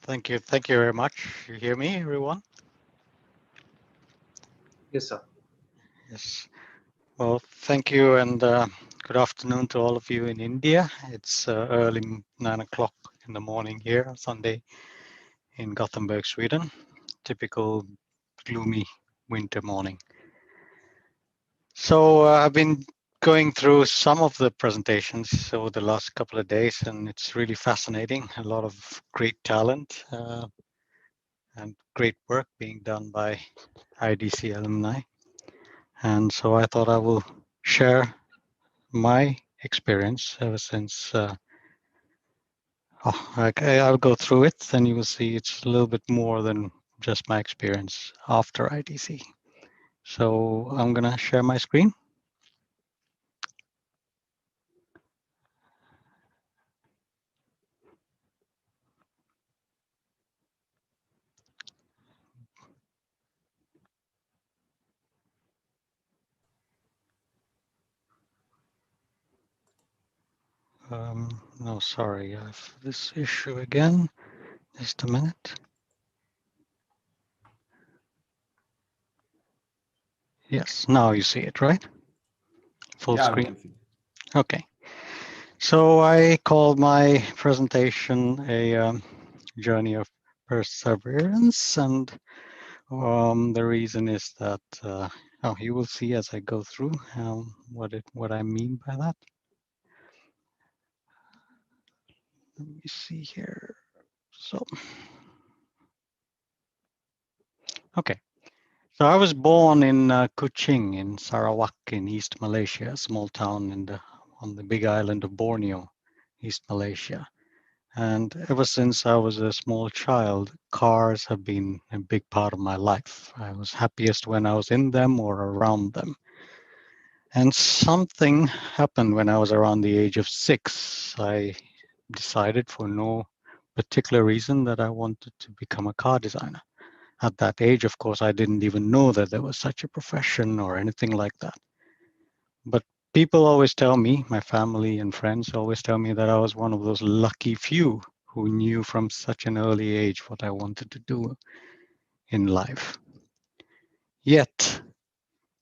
Thank you. Thank you very much. You hear me, everyone? Yes, sir. Yes. Well, thank you, and good afternoon to all of you in India. It's early 9 o'clock in the morning here on Sunday in Gothenburg, Sweden. Typical gloomy winter morning. So I've been going through some of the presentations over the last couple of days, and it's really fascinating. A lot of great talent and great work being done by IDC Alumni. And so I thought I will share my experience ever since. I'll go through it, and you will see it's a little bit more than just my experience after IDC. So I'm going to share my screen. No, sorry, I have this issue again. Just a minute. Yes, now you see it, right? Full screen. Okay. So I called my presentation a journey of perseverance, and the reason is that you will see as I go through what I mean by that. Let me see here. So, okay. So I was born in Kuching in Sarawak in East Malaysia, a small town on the big island of Borneo, East Malaysia. And ever since I was a small child, cars have been a big part of my life. I was happiest when I was in them or around them. And something happened when I was around the age of 6. I decided for no particular reason that I wanted to become a car designer. At that age, of course, I didn't even know that there was such a profession or anything like that. But people always tell me, my family and friends always tell me that I was one of those lucky few who knew from such an early age what I wanted to do in life. Yet,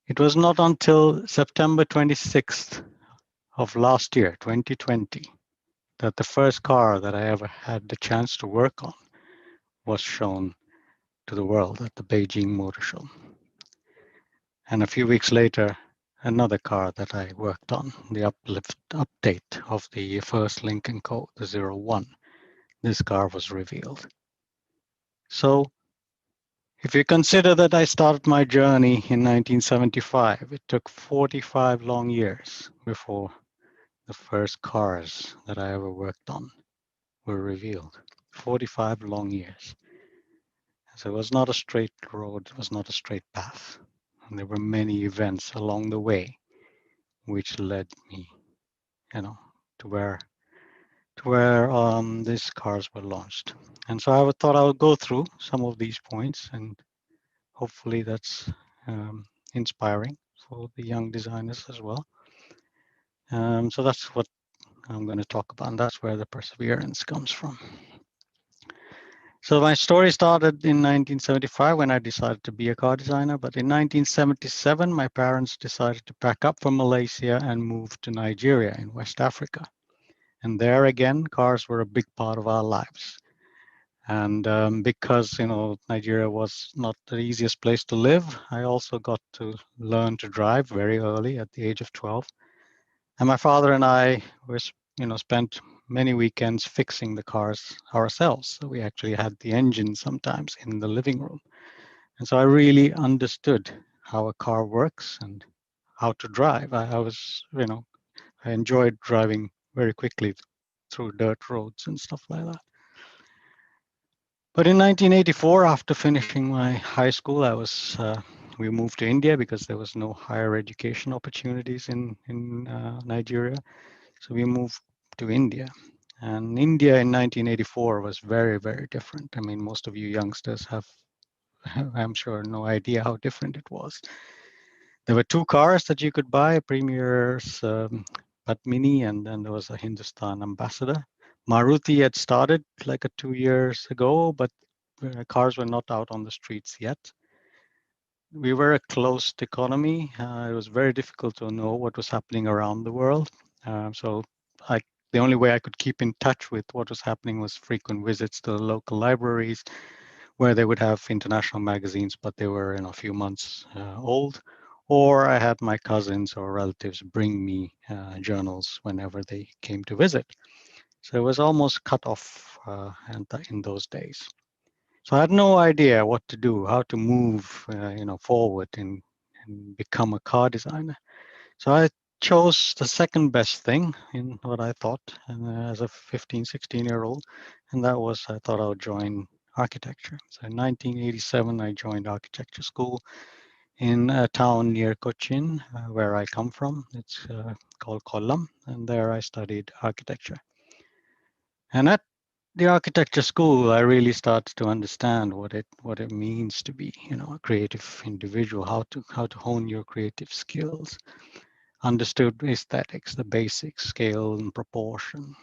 it was not until September 26th of last year, 2020, that the first car that I ever had the chance to work on was shown to the world at the Beijing Motor Show. And a few weeks later, another car that I worked on, the update of the first Lynk&Co, the 01, this car was revealed. So if you consider that I started my journey in 1975, it took 45 long years before the first cars that I ever worked on were revealed. 45 long years. So it was not a straight road, it was not a straight path. And there were many events along the way which led me, to where these cars were launched. And so I thought I would go through some of these points, and hopefully that's inspiring for the young designers as well. So that's what I'm going to talk about, and that's where the perseverance comes from. So my story started in 1975 when I decided to be a car designer, but in 1977, my parents decided to pack up from Malaysia and move to Nigeria in West Africa. And there again, cars were a big part of our lives. And because, Nigeria was not the easiest place to live, I also got to learn to drive very early at the age of 12. And my father and I spent many weekends fixing the cars ourselves. So we actually had the engine sometimes in the living room. And so I really understood how a car works and how to drive. I enjoyed driving very quickly through dirt roads and stuff like that. But in 1984, after finishing my high school, we moved to India because there was no higher education opportunities in Nigeria. So we moved to India. And India in 1984 was very, very different. I mean, most of you youngsters have, I'm sure, no idea how different it was. There were 2 cars that you could buy, Premier's Padmini, and then there was a Hindustan Ambassador. Maruti had started like 2 years ago, but cars were not out on the streets yet. We were a closed economy. It was very difficult to know what was happening around the world. So the only way I could keep in touch with what was happening was frequent visits to the local libraries, where they would have international magazines, but they were a few months old. Or I had my cousins or relatives bring me journals whenever they came to visit. So it was almost cut off in those days. So I had no idea what to do, how to move, forward and become a car designer. So I chose the second best thing in what I thought as a 15, 16-year-old, and that was I thought I would join architecture. So in 1987, I joined architecture school in a town near Cochin, where I come from. It's called Kollam, and there I studied architecture. And at the architecture school, I really started to understand what it means to be, a creative individual, how to hone your creative skills. Understood aesthetics, the basics, scale and proportion,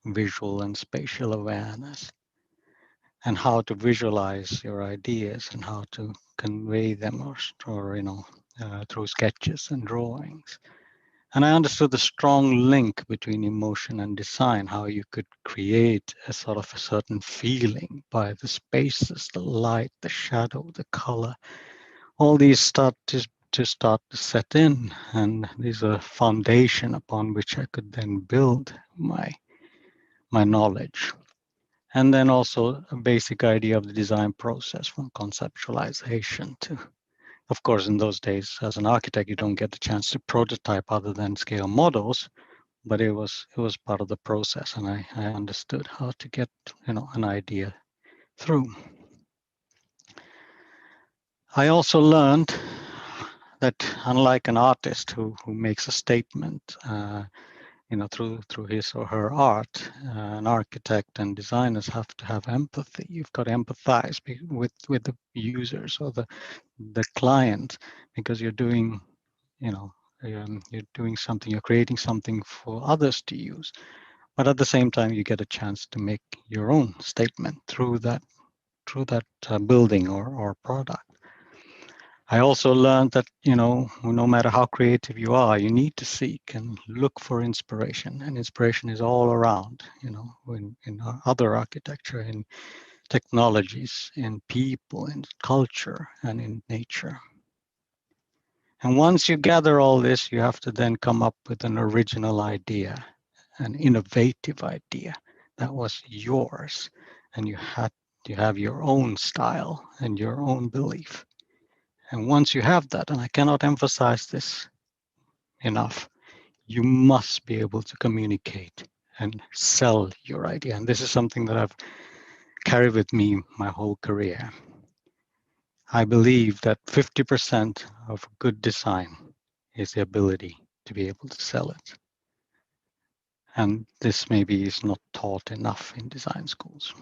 visual and spatial awareness, and how to visualize your ideas and how to convey them through sketches and drawings. And I understood the strong link between emotion and design, how you could create a sort of a certain feeling by the spaces, the light, the shadow, the color. All these start to set in, and these are foundation upon which I could then build my knowledge. And then also a basic idea of the design process from conceptualization to, of course, in those days, as an architect, you don't get the chance to prototype other than scale models, but it was part of the process, and I understood how to get an idea through. I also learned that unlike an artist who makes a statement, through his or her art, an architect and designers have to have empathy. You've got to empathize with the users or the client, because you're doing, you're doing something, you're creating something for others to use. But at the same time, you get a chance to make your own statement through that building or product. I also learned that, no matter how creative you are, you need to seek and look for inspiration. And inspiration is all around, in other architecture, in technologies, in people, in culture, and in nature. And once you gather all this, you have to then come up with an original idea, an innovative idea that was yours. And you have your own style and your own belief. And once you have that, and I cannot emphasize this enough, you must be able to communicate and sell your idea. And this is something that I've carried with me my whole career. I believe that 50% of good design is the ability to be able to sell it. And this maybe is not taught enough in design schools.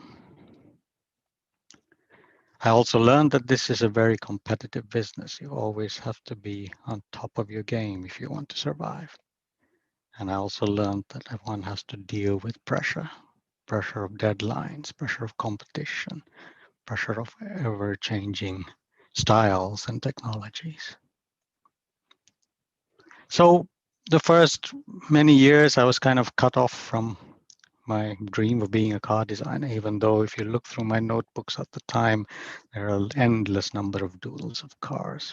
I also learned that this is a very competitive business. You always have to be on top of your game if you want to survive. And I also learned that everyone has to deal with pressure of deadlines, pressure of competition, pressure of ever-changing styles and technologies. So the first many years, I was kind of cut off from my dream of being a car designer, even though if you look through my notebooks at the time, there are an endless number of doodles of cars.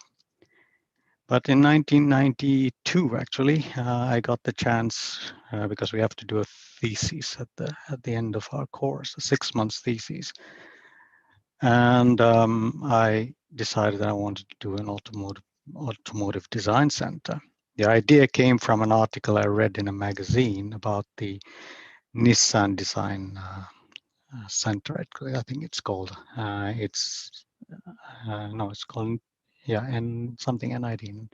But in 1992, actually, I got the chance because we have to do a thesis at the end of our course, a 6 months thesis. And I decided that I wanted to do an automotive design center. The idea came from an article I read in a magazine about the Nissan Design Center. I think it's called. It's called and something NID.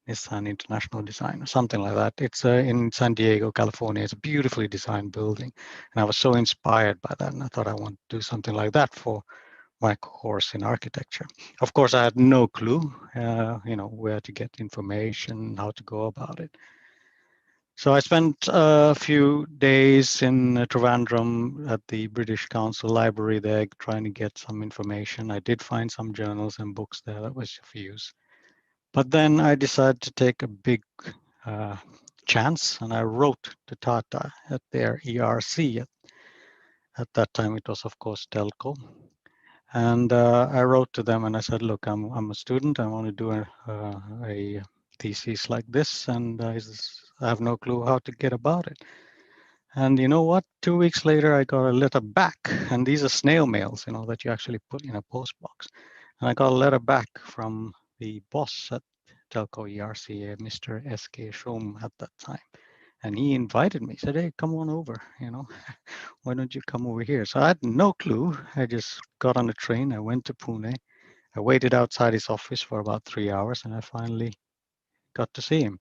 Nissan International Design or something like that. It's in San Diego, California. It's a beautifully designed building. And I was so inspired by that. And I thought I want to do something like that for my course in architecture. Of course, I had no clue, where to get information, how to go about it. So I spent a few days in Trivandrum at the British Council Library there trying to get some information. I did find some journals and books there that was of use. But then I decided to take a big chance, and I wrote to Tata at their ERC. At that time, it was, of course, Telco. And I wrote to them and I said, look, I'm a student. I want to do a thesis like this, and I have no clue how to get about it. And you know what? 2 weeks later, I got a letter back, and these are snail mails, that you actually put in a post box. And I got a letter back from the boss at Telco ERC, Mr. S.K. Shum at that time. And he invited me, said, hey, come on over, why don't you come over here? So I had no clue. I just got on a train. I went to Pune. I waited outside his office for about 3 hours, and I finally got to see him.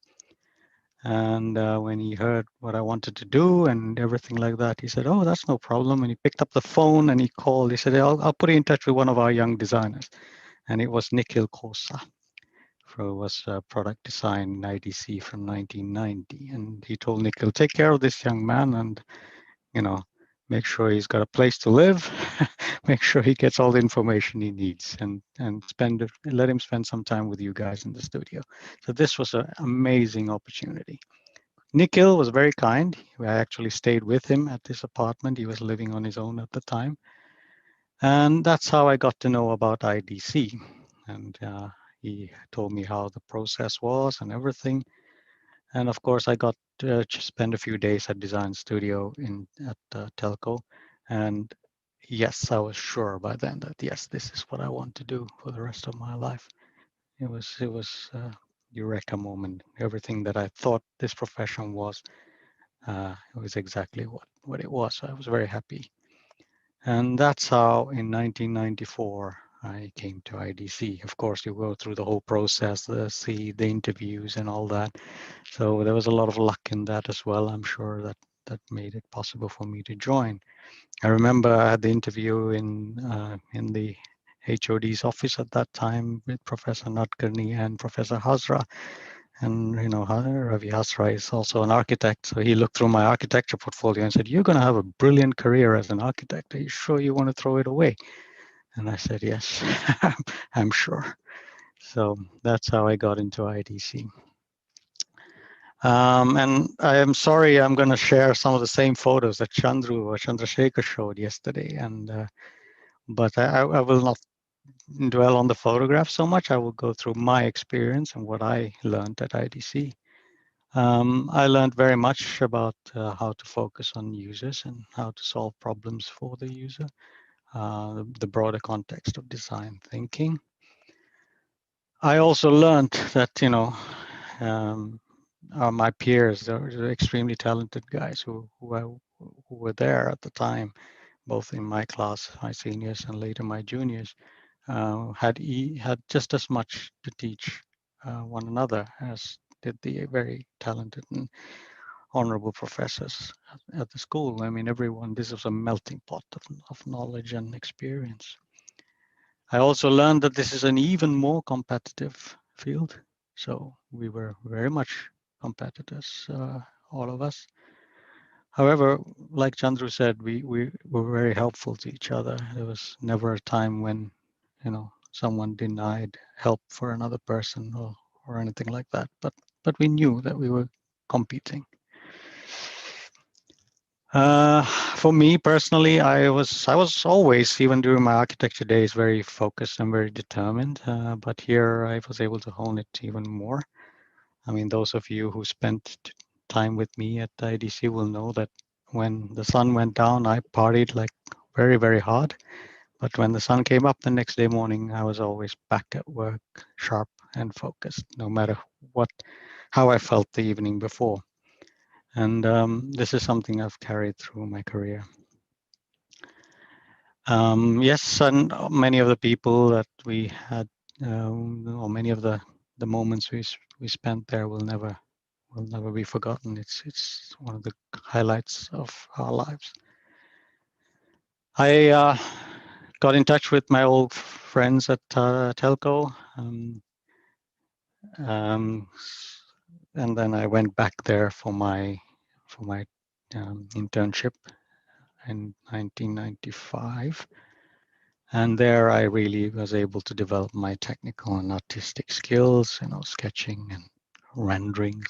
And when he heard what I wanted to do and everything like that, he said, oh, that's no problem. And he picked up the phone and he called. He said, I'll put you in touch with one of our young designers. And it was Nikhil Kosa, who was product design in IDC from 1990. And he told Nikhil, take care of this young man and, make sure he's got a place to live, make sure he gets all the information he needs, and let him spend some time with you guys in the studio. So this was an amazing opportunity. Nikhil was very kind. I actually stayed with him at this apartment. He was living on his own at the time. And that's how I got to know about IDC. And he told me how the process was and everything. And of course, I got to spend a few days at Design Studio at Telco. And yes, I was sure by then that, yes, this is what I want to do for the rest of my life. It was eureka moment. Everything that I thought this profession was, it was exactly what it was. I was very happy. And that's how in 1994, I came to IDC. Of course, you go through the whole process, the interviews and all that. So there was a lot of luck in that as well. I'm sure that made it possible for me to join. I remember I had the interview in the HOD's office at that time with Professor Nadkarni and Professor Hazra. And Ravi Hasra is also an architect. So he looked through my architecture portfolio and said, you're going to have a brilliant career as an architect. Are you sure you want to throw it away? And I said, yes, I'm sure. So that's how I got into IDC. And I am sorry, I'm going to share some of the same photos that Chandrasekhar showed yesterday. But I will not dwell on the photograph so much. I will go through my experience and what I learned at IDC. I learned very much about how to focus on users and how to solve problems for the user, the broader context of design thinking. I also learned that, my peers, they're extremely talented guys who were there at the time, both in my class, my seniors, and later my juniors, had just as much to teach one another as did the very talented and honorable professors at the school. I mean, this was a melting pot of knowledge and experience. I also learned that this is an even more competitive field. So we were very much competitors, all of us. However, like Chandru said, we were very helpful to each other. There was never a time when, someone denied help for another person or anything like that. But we knew that we were competing. For me personally, I was always, even during my architecture days, very focused and very determined. But here I was able to hone it even more. I mean, those of you who spent time with me at IDC will know that when the sun went down, I partied like very, very hard. But when the sun came up the next day morning, I was always back at work, sharp and focused, no matter how I felt the evening before. And this is something I've carried through my career. Yes, and many of the people that we had, or many of the moments we spent there will never be forgotten. It's one of the highlights of our lives. I got in touch with my old friends at Telco. and then I went back there for my internship in 1995. And there I really was able to develop my technical and artistic skills, sketching and rendering.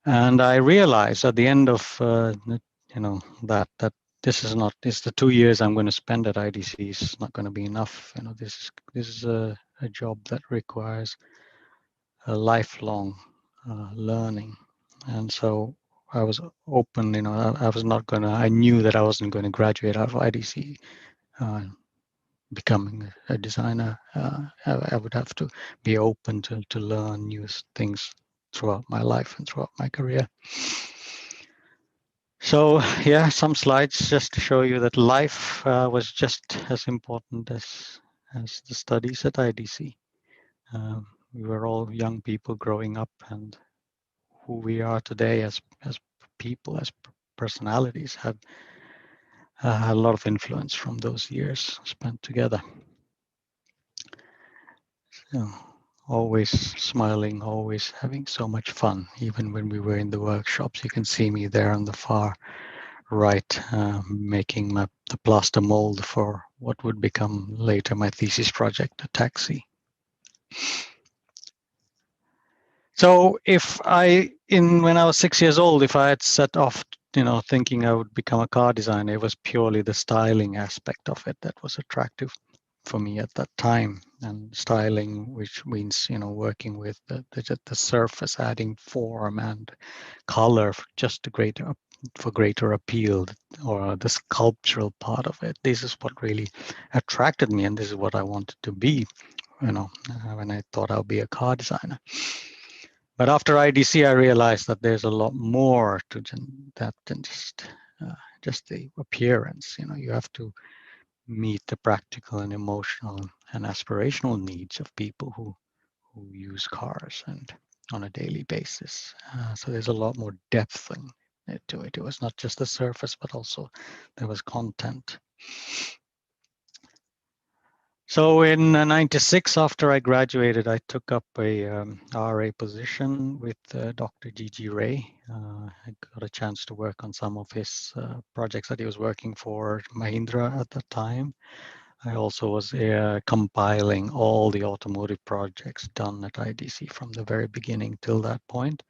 And I realized at the end of, that this is the 2 years I'm going to spend at IDC is not going to be enough. This is a job that requires a lifelong learning. And so I was open, I knew that I wasn't going to graduate out of IDC becoming a designer. I would have to be open to learn new things throughout my life and throughout my career. So yeah, some slides just to show you that life was just as important as the studies at IDC. We were all young people growing up, and who we are today as people, as personalities, have a lot of influence from those years spent together. So, always smiling, always having so much fun. Even when we were in the workshops, you can see me there on the far right, making the plaster mold for what would become later my thesis project, a taxi. So when I was 6 years old, if I had set off, thinking I would become a car designer, it was purely the styling aspect of it that was attractive for me at that time. And styling, which means, working with the surface, adding form and color for greater appeal, or the sculptural part of it. This is what really attracted me, and this is what I wanted to be, when I thought I'll be a car designer. But after IDC, I realized that there's a lot more to that than just the appearance. You have to meet the practical and emotional and aspirational needs of people who use cars and on a daily basis. So there's a lot more depth to it. It was not just the surface, but also there was content. So in '96, after I graduated, I took up a RA position with Dr. G.G. Ray. I got a chance to work on some of his projects that he was working for Mahindra at the time. I also was compiling all the automotive projects done at IDC from the very beginning till that point,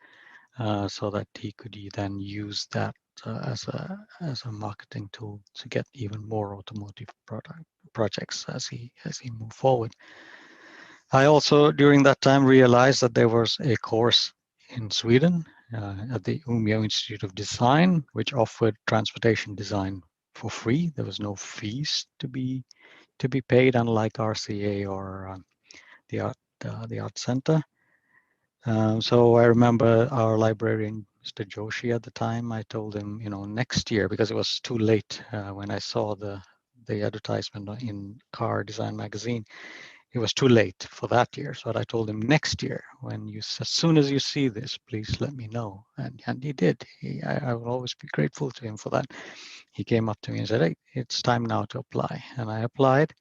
so that he could then use that as a marketing tool to get even more automotive projects as he moved forward. I also during that time realized that there was a course in Sweden at the Umeå Institute of Design, which offered transportation design for free. There was no fees to be paid, unlike RCA or the art center. So I remember our librarian, Mr. Joshi, at the time. I told him, next year, because it was too late when I saw the advertisement in Car Design magazine. It was too late for that year. So I told him, next year, as soon as you see this, please let me know. And he did. I will always be grateful to him for that. He came up to me and said, hey, it's time now to apply. And I applied.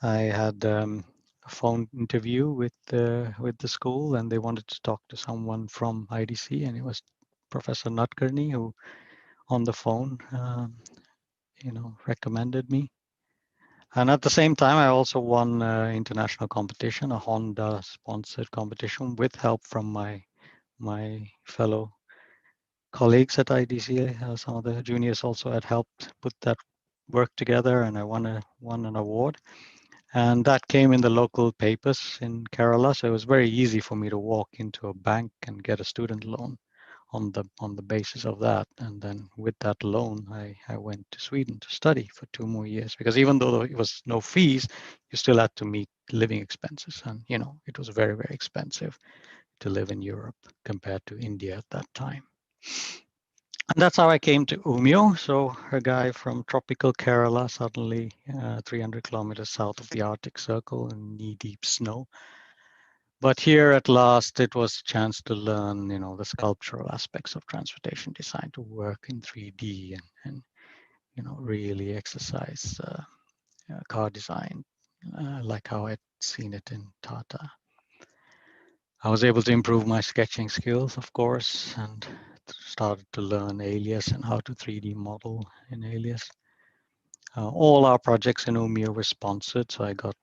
I had a phone interview with the school, and they wanted to talk to someone from IDC, and it was Professor Nutgurney who, on the phone, recommended me. And at the same time, I also won an international competition, a Honda-sponsored competition, with help from my fellow colleagues at IDC. Some of the juniors also had helped put that work together, and I won an award. And that came in the local papers in Kerala. So it was very easy for me to walk into a bank and get a student loan on the basis of that. And then with that loan, I went to Sweden to study for 2 more years, because even though it was no fees, you still had to meet living expenses. And, it was very, very expensive to live in Europe compared to India at that time. And that's how I came to Umeå. So a guy from tropical Kerala, suddenly 300 kilometers south of the Arctic Circle in knee-deep snow. But here at last, it was a chance to learn, the sculptural aspects of transportation design, to work in 3D and really exercise car design, like how I'd seen it in Tata. I was able to improve my sketching skills, of course, and started to learn Alias and how to 3D model in Alias. All our projects in Umeå were sponsored, so I got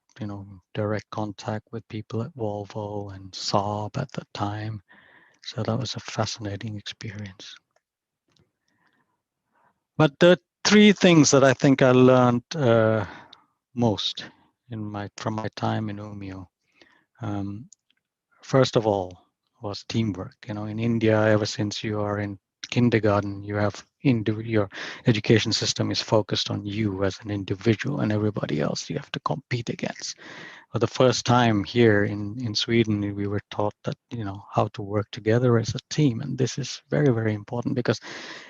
direct contact with people at Volvo and Saab at the time. So that was a fascinating experience. But the three things that I think I learned most from my time in Umeå, first of all, was teamwork. In India, ever since you are in kindergarten, you have your education system is focused on you as an individual, and everybody else you have to compete against. For the first time here in Sweden, we were taught that how to work together as a team, and this is very, very important because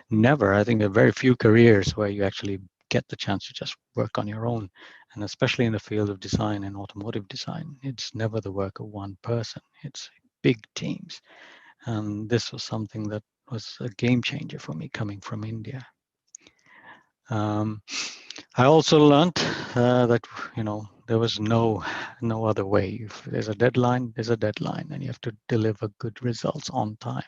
I think there are very few careers where you actually get the chance to just work on your own, and especially in the field of design and automotive design, it's never the work of one person. It's big teams, and this was something that was a game changer for me coming from India. I also learned that there was no other way. If there's a deadline, there's a deadline, and you have to deliver good results on time.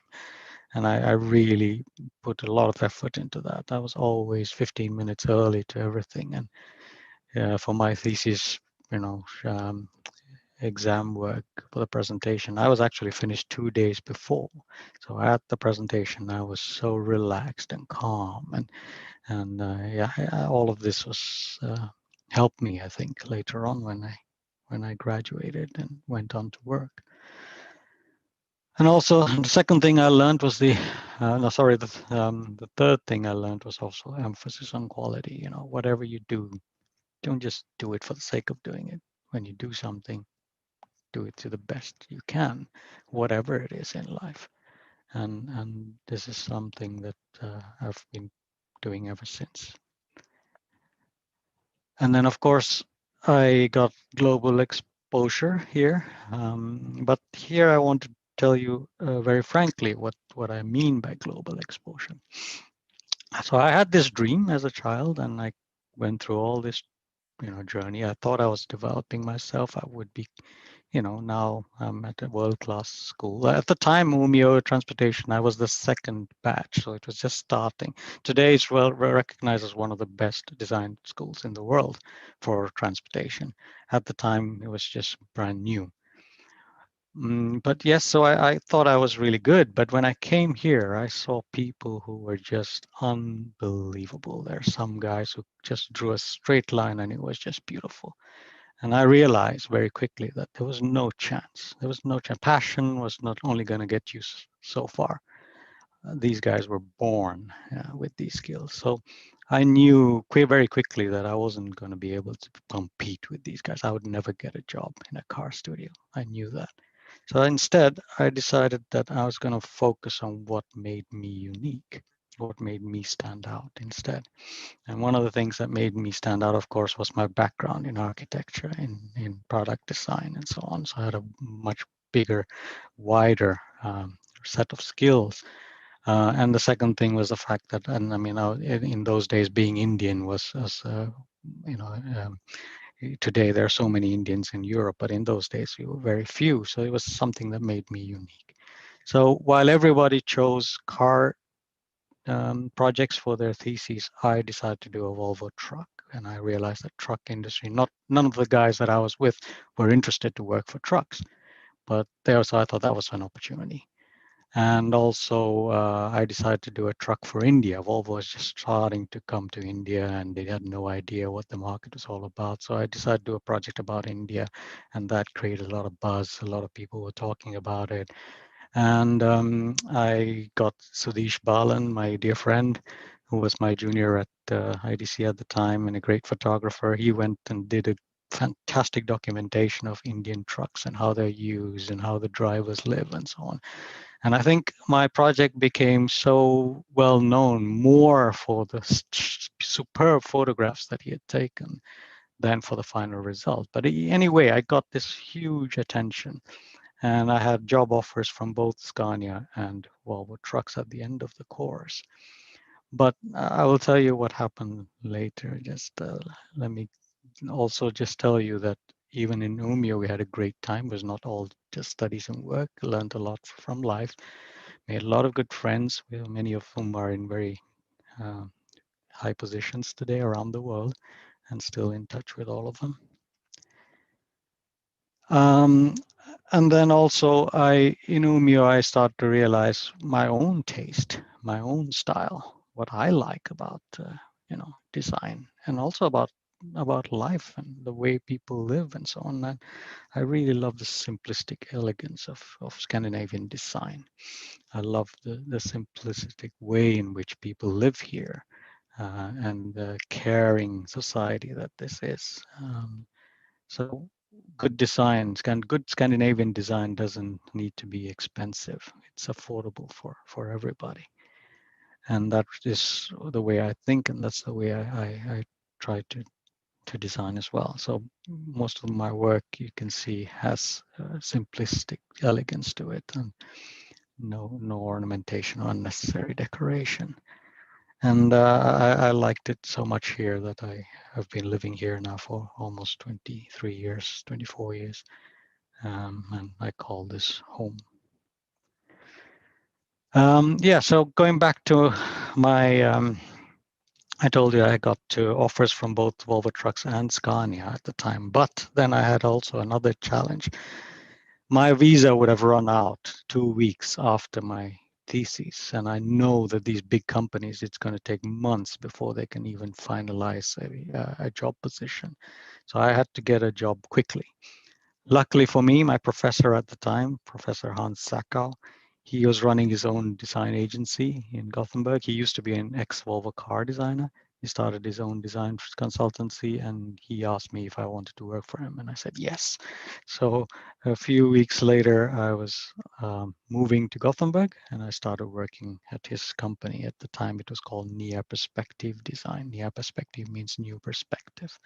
And I really put a lot of effort into that. I was always 15 minutes early to everything. And for my thesis, exam work for the presentation, I was actually finished 2 days before. So at the presentation, I was so relaxed and calm, and all of this was helped me, I think, later on when I graduated and went on to work. And also, the second thing I learned was the third thing I learned was also emphasis on quality. Whatever you do, don't just do it for the sake of doing it. When you do something, do it to the best you can, whatever it is in life. And this is something that I've been doing ever since. And then, of course, I got global exposure here. But here I want to tell you very frankly what I mean by global exposure. So I had this dream as a child, and I went through all this journey. I thought I was developing myself. I would be now I'm at a world-class school. At the time, Umeå Transportation, I was the second batch, so it was just starting. Today, it's well recognized as one of the best designed schools in the world for transportation. At the time, it was just brand new. But yes, so I thought I was really good. But when I came here, I saw people who were just unbelievable. There are some guys who just drew a straight line, and it was just beautiful. And I realized very quickly that there was no chance. There was no chance. Passion was not only going to get you so far. These guys were born with these skills. So I knew very quickly that I wasn't going to be able to compete with these guys. I would never get a job in a car studio. I knew that. So instead, I decided that I was going to focus on what made me unique, what made me stand out instead. And one of the things that made me stand out, of course, was my background in architecture, in product design, and so on. So I had a much bigger, wider set of skills. And the second thing was the fact that, and I mean, in those days, being Indian was, you know, um, today there are so many Indians in Europe, but in those days we were very few. So it was something that made me unique. So while everybody chose car projects for their theses, I decided to do a Volvo truck, and I realized that truck industry, none of the guys that I was with were interested to work for trucks, but so I thought that was an opportunity. And also, I decided to do a truck for India. Volvo was just starting to come to India, and they had no idea what the market was all about. So I decided to do a project about India, and that created a lot of buzz. A lot of people were talking about it. And I got Sudhish Balan, my dear friend, who was my junior at IDC at the time and a great photographer. He went and did a fantastic documentation of Indian trucks and how they're used and how the drivers live and so on. And I think my project became so well known more for the superb photographs that he had taken than for the final result. But anyway, I got this huge attention. And I had job offers from both Scania and Volvo Trucks at the end of the course. But I will tell you what happened later. Just let me also just tell you that even in Umeå, we had a great time. It was not all just studies and work. Learned a lot from life. Made a lot of good friends, many of whom are in very uh, high positions today around the world, and still in touch with all of them. And then also, in Umeå, I started to realize my own taste, my own style, what I like about design, and also about life and the way people live and so on. And I really love the simplistic elegance of Scandinavian design. I love the simplistic way in which people live here, and the caring society that this is. So good design, good Scandinavian design doesn't need to be expensive. It's affordable for everybody. And that is the way I think, and that's the way I try to design as well. So most of my work, you can see, has simplistic elegance to it, and no ornamentation or unnecessary decoration. And I liked it so much here that I have been living here now for almost 23 years, 24 years. And I call this home. Yeah, so going back to my, I told you I got offers from both Volvo Trucks and Scania at the time, but then I had also another challenge. My visa would have run out 2 weeks after my thesis, and I know that these big companies, it's going to take months before they can even finalize a job position. So I had to get a job quickly. Luckily for me, my professor at the time, Professor Hans Sackau, he was running his own design agency in Gothenburg. He used to be an ex-Volvo car designer. He started his own design consultancy, and he asked me if I wanted to work for him, and I said yes. So a few weeks later, I was moving to Gothenburg, and I started working at his company. At the time, it was called Nya Perspective Design. Nya Perspective means new perspective.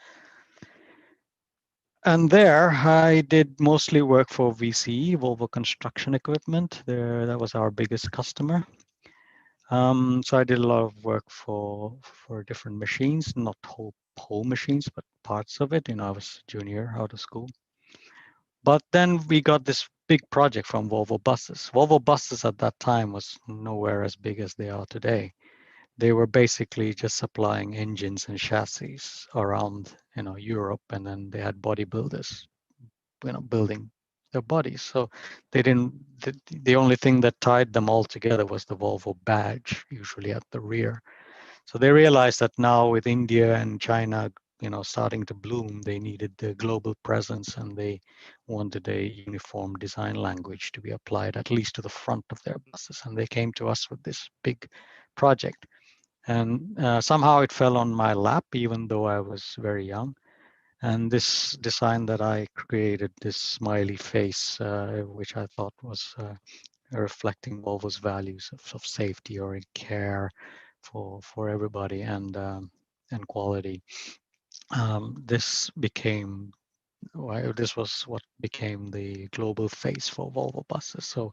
And there I did mostly work for VCE, Volvo Construction Equipment. That was our biggest customer. So I did a lot of work for different machines, not whole machines, but parts of it. I was junior out of school. But then we got this big project from Volvo Buses. Volvo Buses at that time was nowhere as big as they are today. They were basically just supplying engines and chassis around Europe, and then they had bodybuilders building their bodies. So they didn't, the only thing that tied them all together was the Volvo badge, usually at the rear. So they realized that now with India and China, starting to bloom, they needed the global presence, and they wanted a uniform design language to be applied at least to the front of their buses. And they came to us with this big project. And somehow it fell on my lap, even though I was very young. And this design that I created, this smiley face, which I thought was reflecting Volvo's values of safety or care for everybody, and quality. This was what became the global face for Volvo buses. So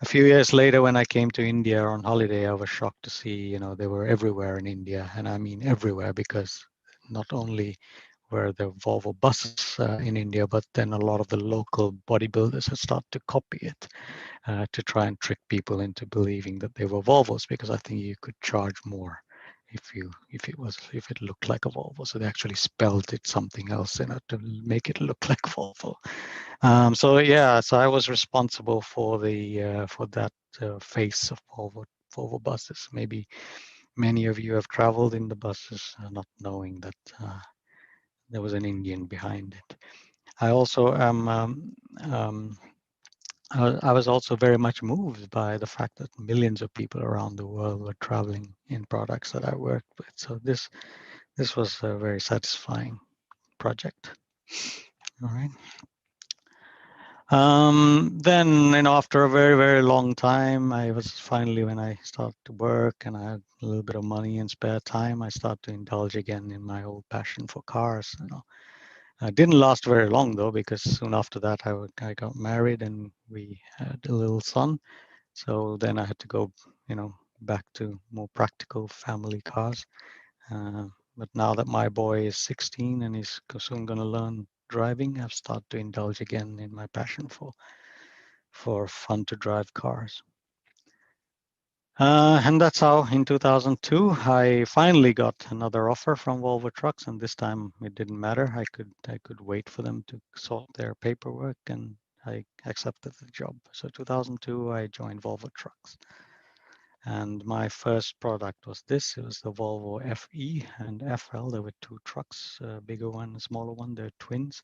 a few years later, when I came to India on holiday, I was shocked to see, they were everywhere in India, and I mean everywhere, because not only were the Volvo buses in India, but then a lot of the local bodybuilders had started to copy it to try and trick people into believing that they were Volvos, because I think you could charge more if it looked like a Volvo. So they actually spelled it something else in it to make it look like Volvo. So I was responsible for that face of Volvo buses. Maybe many of you have traveled in the buses, not knowing that there was an Indian behind it. I also am. I was also very much moved by the fact that millions of people around the world were traveling in products that I worked with. So this was a very satisfying project. All right. Then, after a very, very long time, I was finally, when I started to work and I had a little bit of money and spare time, I started to indulge again in my old passion for cars. It didn't last very long though, because soon after that I got married and we had a little son. So then I had to go, back to more practical family cars. But now that my boy is 16 and he's soon going to learn driving, I've started to indulge again in my passion for fun to drive cars. And that's how in 2002 I finally got another offer from Volvo Trucks, and this time it didn't matter. I could wait for them to sort their paperwork, and I accepted the job. So 2002 I joined Volvo Trucks, and my first product was this. It was the Volvo FE and FL. There were two trucks, a bigger one, a smaller one. They're twins.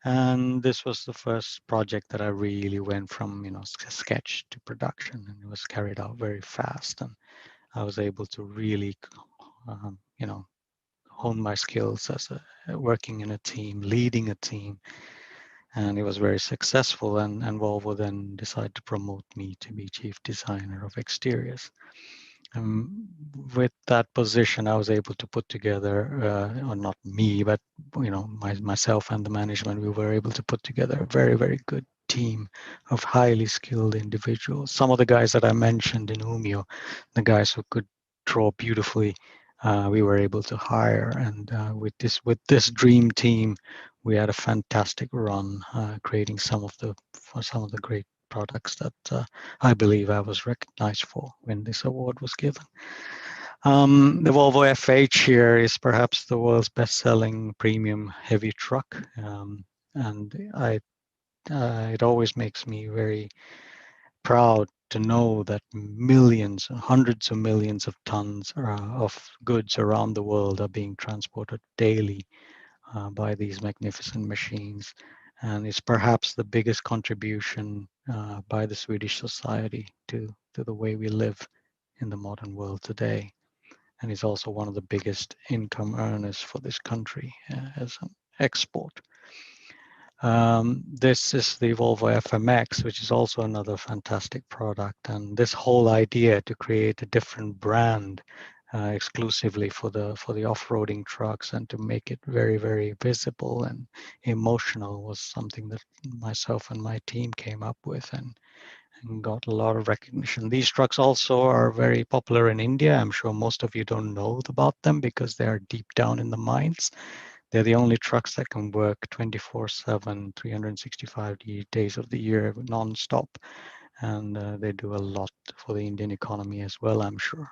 And this was the first project that I really went from, sketch to production, and it was carried out very fast. And I was able to really, um, hone my skills as working in a team, leading a team, and it was very successful. And Volvo then decided to promote me to be chief designer of exteriors. With that position, I was able to put together, or not me, but myself and the management, we were able to put together a very, very good team of highly skilled individuals. Some of the guys that I mentioned in Umeå, the guys who could draw beautifully, we were able to hire. And with this dream team, we had a fantastic run, creating some of the great products that I believe I was recognized for when this award was given. The Volvo FH here is perhaps the world's best-selling premium heavy truck, and it always makes me very proud to know that millions, hundreds of millions of tons of goods around the world are being transported daily by these magnificent machines. And it's perhaps the biggest contribution by the Swedish society to the way we live in the modern world today. And it's also one of the biggest income earners for this country as an export. This is the Volvo FMX, which is also another fantastic product. And this whole idea to create a different brand exclusively for the off-roading trucks and to make it very, very visible and emotional was something that myself and my team came up with and got a lot of recognition. These trucks also are very popular in India. I'm sure most of you don't know about them because they are deep down in the mines. They're the only trucks that can work 24/7, 365 days of the year non-stop. And they do a lot for the Indian economy as well, I'm sure.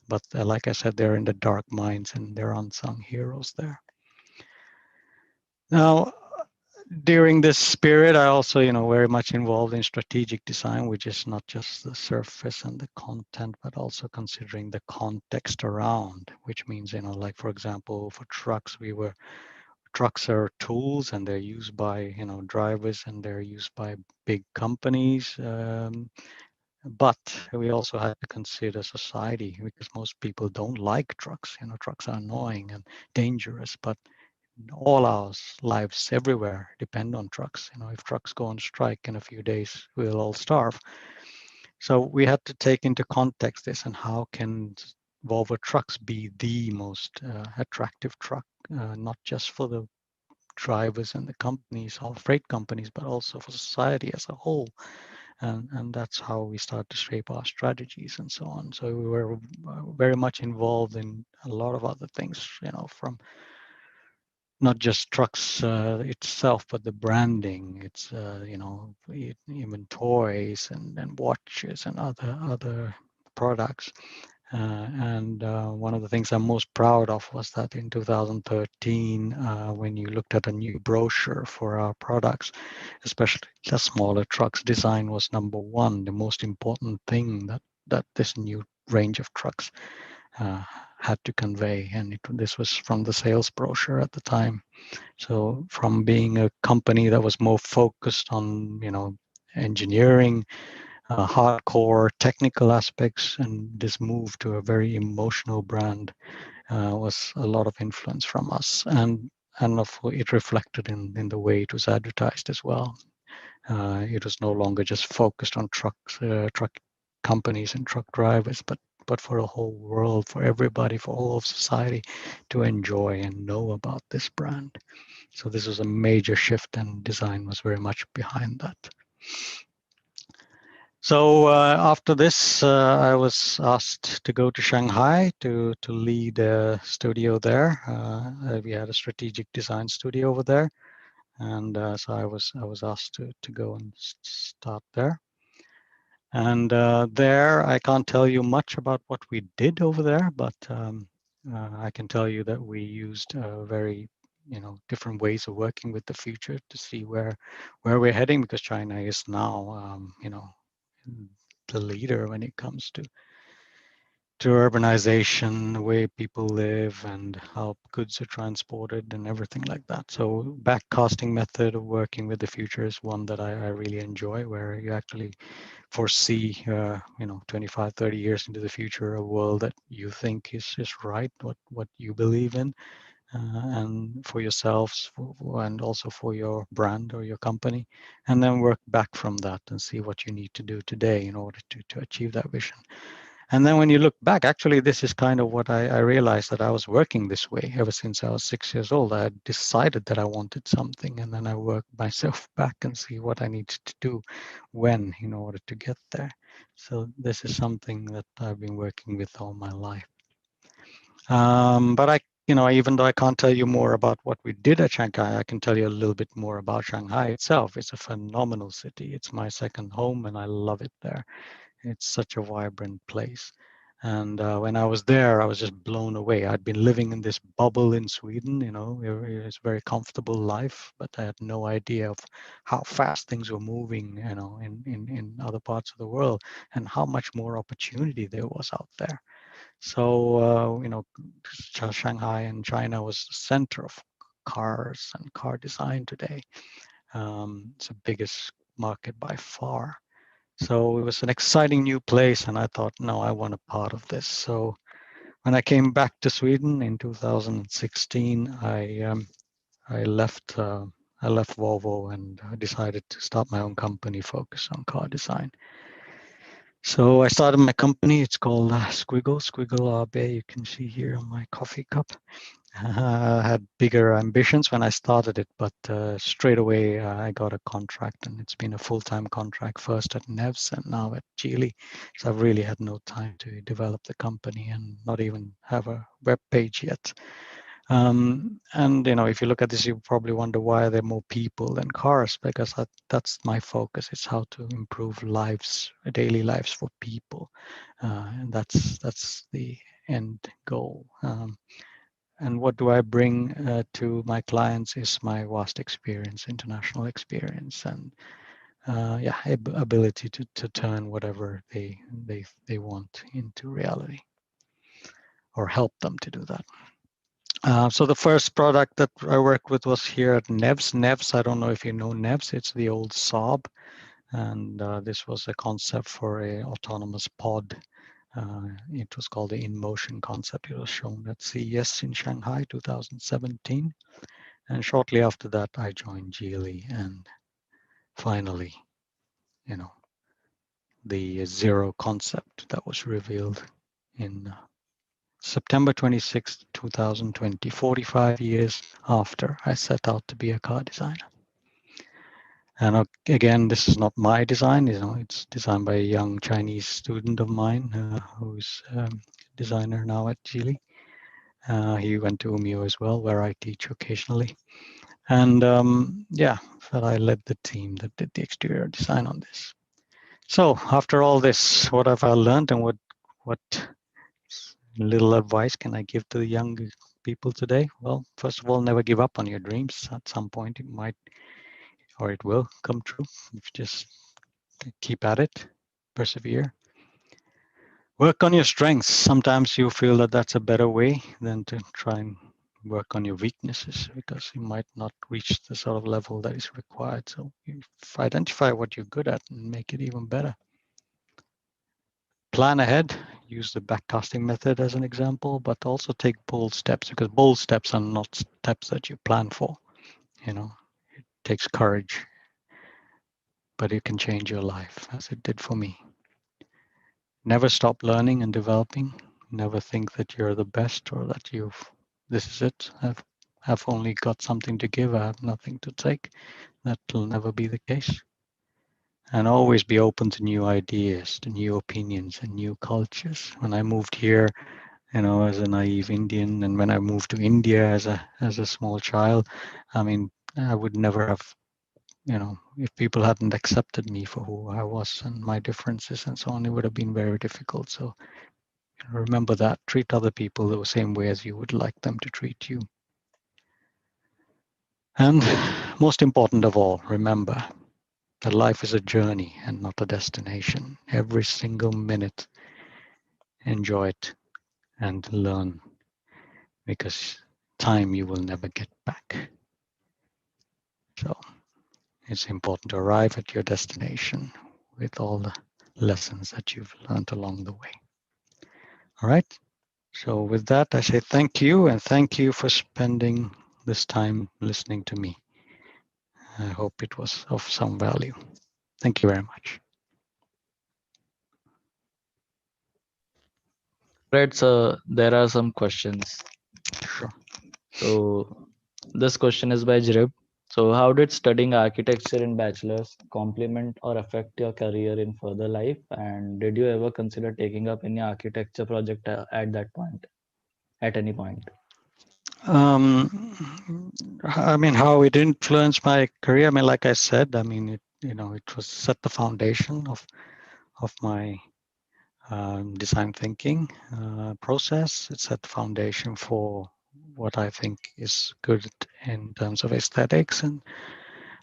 But like I said, they're in the dark mines and they're unsung heroes there. Now, during this period, I also, very much involved in strategic design, which is not just the surface and the content, but also considering the context around, which means, like, for example, for trucks, trucks are tools and they're used by, drivers and they're used by big companies. But we also have to consider society because most people don't like trucks. Trucks are annoying and dangerous, but all our lives everywhere depend on trucks. If trucks go on strike in a few days, we'll all starve. So we had to take into context this and how can Volvo Trucks be the most attractive truck, not just for the drivers and the companies, all freight companies, but also for society as a whole. And that's how we start to shape our strategies and so on. So we were very much involved in a lot of other things, from not just trucks itself, but the branding. It's even toys and watches and other products. And one of the things I'm most proud of was that in 2013, when you looked at a new brochure for our products, especially the smaller trucks, design was number one, the most important thing that this new range of trucks had to convey. And this was from the sales brochure at the time. So from being a company that was more focused on, engineering, hardcore technical aspects, and this move to a very emotional brand was a lot of influence from us, and it reflected in the way it was advertised as well. It was no longer just focused on truck companies and truck drivers, but for the whole world, for everybody, for all of society to enjoy and know about this brand. So this was a major shift, and design was very much behind that. So after this, I was asked to go to Shanghai to lead a studio there. We had a strategic design studio over there. And so I was asked to go and start there. And there, I can't tell you much about what we did over there, but I can tell you that we used very, different ways of working with the future to see where we're heading, because China is now, the leader when it comes to urbanization, the way people live, and how goods are transported, and everything like that. So backcasting method of working with the future is one that I really enjoy, where you actually foresee 25, 30 years into the future, a world that you think is right, what you believe in, and for yourselves, and also for your brand or your company, and then work back from that and see what you need to do today in order to achieve that vision. And then when you look back, actually, this is kind of what I realized, that I was working this way ever since I was 6 years old. I had decided that I wanted something, and then I worked myself back and see what I needed to do when in order to get there. So this is something that I've been working with all my life. But even though I can't tell you more about what we did at Shanghai, I can tell you a little bit more about Shanghai itself. It's a phenomenal city. It's my second home, and I love it there. It's such a vibrant place. And when I was there, I was just blown away. I'd been living in this bubble in Sweden, it's a very comfortable life, but I had no idea of how fast things were moving, in other parts of the world, and how much more opportunity there was out there. So, Shanghai and China was the center of cars and car design today. It's the biggest market by far. So it was an exciting new place, and I thought, no, I want a part of this. So when I came back to Sweden in 2016, I left Volvo, and I decided to start my own company focused on car design. So I started my company. It's called Squiggle AB. You can see here on my coffee cup. I had bigger ambitions when I started it, but straight away I got a contract, and it's been a full-time contract, first at Nevs and now at Geely. So I've really had no time to develop the company and not even have a web page yet. And if you look at this, you probably wonder, why are there more people than cars? Because that's my focus. It's how to improve lives, daily lives for people, and that's the end goal. And what do I bring to my clients is my vast experience, international experience, and ability to turn whatever they want into reality, or help them to do that. So the first product that I worked with was here at Nevs. Nevs, I don't know if you know Nevs, it's the old Saab. And this was a concept for a autonomous pod. It was called the InMotion concept. It was shown at CES in Shanghai 2017. And shortly after that, I joined Geely, and finally, the Zero concept that was revealed in September 26, 2020, 45 years after I set out to be a car designer. And again, this is not my design, it's designed by a young Chinese student of mine who's a designer now at Geely. He went to UMU as well, where I teach occasionally. And that I led the team that did the exterior design on this. So after all this, what have I learned, and what little advice can I give to the young people today? Well, first of all, never give up on your dreams. At some point it might, or it will come true. If you just keep at it, persevere. Work on your strengths. Sometimes you feel that that's a better way than to try and work on your weaknesses, because you might not reach the sort of level that is required. So you identify what you're good at and make it even better. Plan ahead, use the backcasting method as an example, but also take bold steps, because bold steps are not steps that you plan for. It takes courage, but it can change your life, as it did for me. Never stop learning and developing. Never think that you're the best, or that this is it. I've only got something to give. I have nothing to take. That will never be the case. And always be open to new ideas, to new opinions and new cultures. When I moved here, as a naive Indian, and when I moved to India as a small child, I mean, I would never have, if people hadn't accepted me for who I was and my differences and so on, it would have been very difficult. So remember that, treat other people the same way as you would like them to treat you. And most important of all, remember that life is a journey and not a destination. Every single minute, enjoy it and learn, because time you will never get back. So it's important to arrive at your destination with all the lessons that you've learned along the way. All right. So with that, I say thank you, and thank you for spending this time listening to me. I hope it was of some value. Thank you very much. Right, so there are some questions. Sure. So this question is by Jirib. So how did studying architecture in bachelor's complement or affect your career in further life? And did you ever consider taking up any architecture project at that point, at any point? I mean, how it influenced my career. I mean, like I said, I mean, it was set the foundation of my design thinking process. It set the foundation for what I think is good in terms of aesthetics and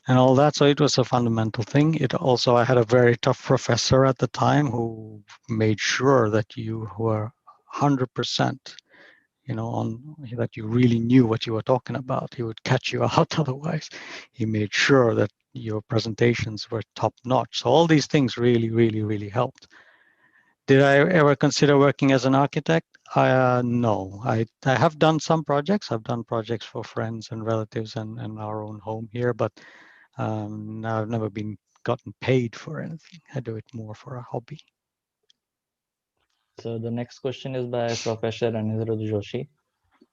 all that. So it was a fundamental thing. It also, I had a very tough professor at the time who made sure that you were 100%, on that you really knew what you were talking about. He would catch you out otherwise. He made sure that your presentations were top notch. So all these things really, really, really helped. Did I ever consider working as an architect? No. I have done some projects. I've done projects for friends and relatives and our own home here, but I've never been gotten paid for anything. I do it more for a hobby. So the next question is by Professor Anirudh Joshi.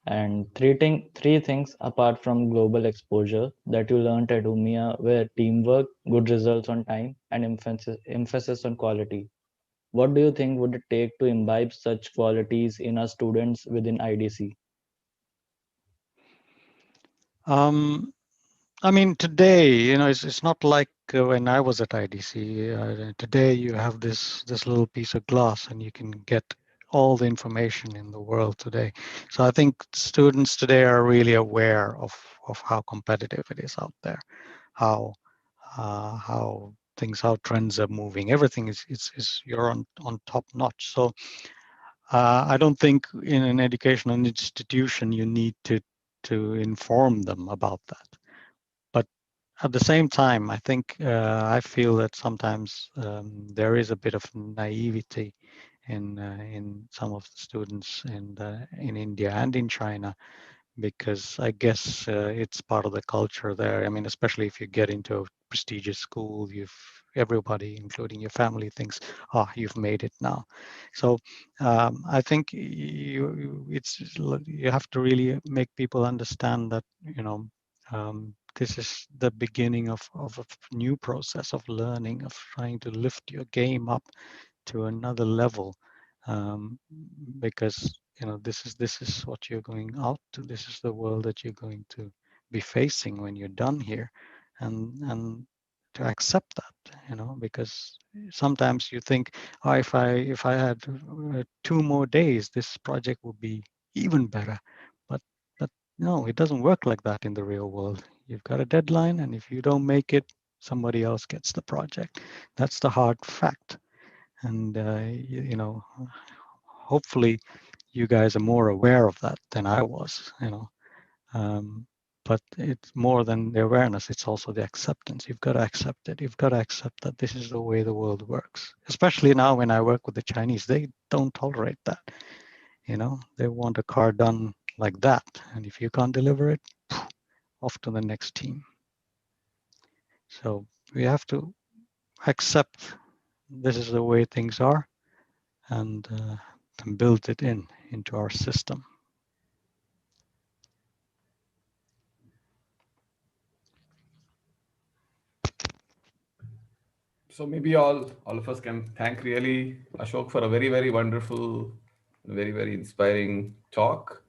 And three things apart from global exposure that you learned at Umia were teamwork, good results on time, and emphasis on quality. What do you think would it take to imbibe such qualities in our students within IDC? Um, I mean, today, it's not like when I was at IDC. Today, you have this little piece of glass, and you can get all the information in the world today. So I think students today are really aware of how competitive it is out there, how how trends are moving. Everything is you're on top notch. So I don't think in an educational institution you need to inform them about that. But at the same time, I think I feel that sometimes there is a bit of naivety in some of the students in India and in China, because I guess it's part of the culture there. I mean, especially if you get into a prestigious school, everybody, including your family, thinks, "Oh, you've made it now." So I think you have to really make people understand that this is the beginning of a new process of learning, of trying to lift your game up to another level, um, because this is what you're going out to. This is the world that you're going to be facing when you're done here, and to accept that, because sometimes you think, oh, if I had 2 more days, this project would be even better, but but no, it doesn't work like that in the real world. You've got a deadline, and if you don't make it, somebody else gets the project. That's the hard fact. And hopefully you guys are more aware of that than I was. Um, but it's more than the awareness, it's also the acceptance. You've got to accept it. You've got to accept that this is the way the world works. Especially now when I work with the Chinese, they don't tolerate that. They want a car done like that, and if you can't deliver it, off to the next team. So we have to accept this is the way things are, and build it into our system. So maybe all of us can thank really Ashok for a very, very wonderful, very, very inspiring talk.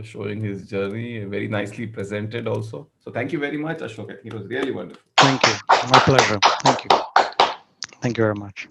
showing his journey, very nicely presented also. So thank you very much, Ashok. I think it was really wonderful. Thank you. My pleasure. Thank you. Thank you very much.